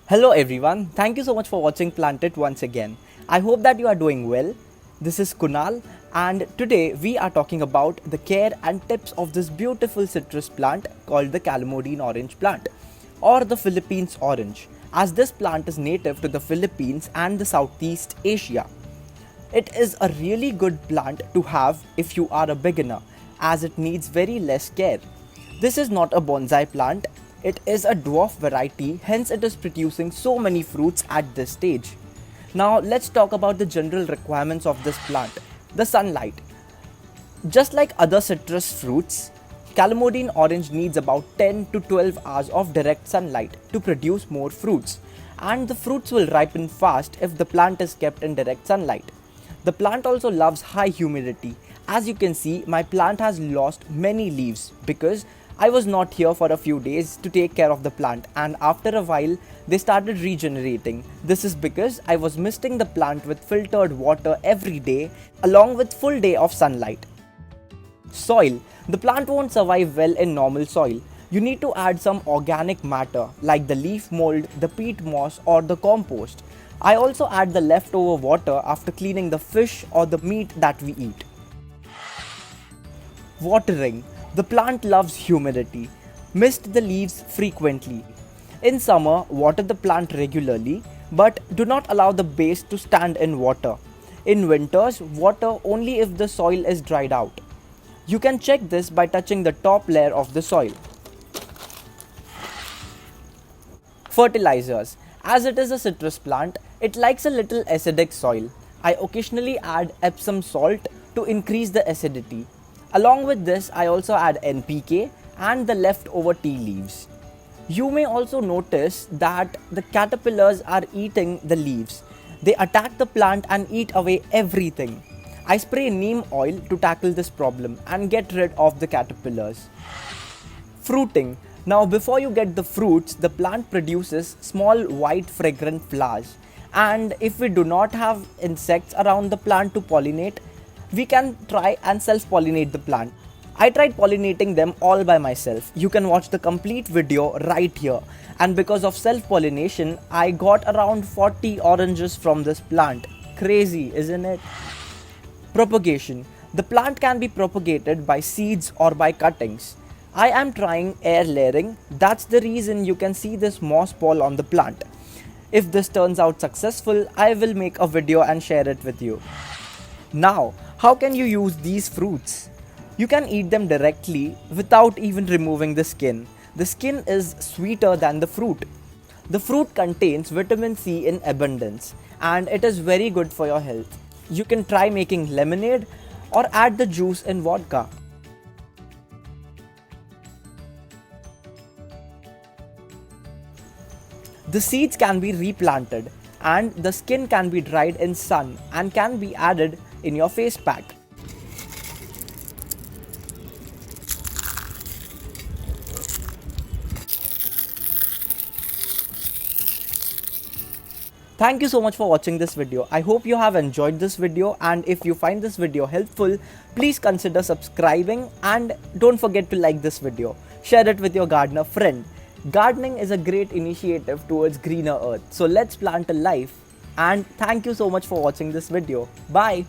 Hello everyone, thank you so much for watching Planted once again. I hope that you are doing well. This is Kunal and today we are talking about the care and tips of this beautiful citrus plant called the Calamodin orange plant or the Philippines orange, as this plant is native to the Philippines and the Southeast Asia. It is a really good plant to have if you are a beginner, as it needs very less care. This is not a bonsai plant, it is a dwarf variety, hence it is producing so many fruits at this stage. Now let's talk about the general requirements of this plant. The sunlight. Just like other citrus fruits, Calamodin orange needs about 10 to 12 hours of direct sunlight to produce more fruits, and the fruits will ripen fast if the plant is kept in direct sunlight. The plant also loves high humidity. As you can see, my plant has lost many leaves because I was not here for a few days to take care of the plant, and after a while they started regenerating. This is because I was misting the plant with filtered water every day along with full day of sunlight. Soil. The plant won't survive well in normal soil. You need to add some organic matter like the leaf mold, the peat moss or the compost. I also add the leftover water after cleaning the fish or the meat that we eat. Watering. The plant loves humidity. Mist the leaves frequently. In summer, water the plant regularly, but do not allow the base to stand in water. In winters, water only if the soil is dried out. You can check this by touching the top layer of the soil. Fertilizers. As it is a citrus plant, it likes a little acidic soil. I occasionally add Epsom salt to increase the acidity. Along with this, I also add NPK and the leftover tea leaves. You may also notice that the caterpillars are eating the leaves. They attack the plant and eat away everything. I spray neem oil to tackle this problem and get rid of the caterpillars. Fruiting. Now before you get the fruits, the plant produces small white fragrant flowers. And if we do not have insects around the plant to pollinate, we can try and self-pollinate the plant. I tried pollinating them all by myself. You can watch the complete video right here. And because of self-pollination, I got around 40 oranges from this plant. Crazy, isn't it? Propagation. The plant can be propagated by seeds or by cuttings. I am trying air layering. That's the reason you can see this moss ball on the plant. If this turns out successful, I will make a video and share it with you. Now, how can you use these fruits? You can eat them directly without even removing the skin. The skin is sweeter than the fruit. The fruit contains vitamin C in abundance and it is very good for your health. You can try making lemonade or add the juice in vodka. The seeds can be replanted and the skin can be dried in sun and can be added in your face pack. Thank you so much for watching this video. I hope you have enjoyed this video, and if you find this video helpful, please consider subscribing and don't forget to like this video. Share it with your gardener friend. Gardening is a great initiative towards greener earth. So let's plant a life, and thank you so much for watching this video. Bye.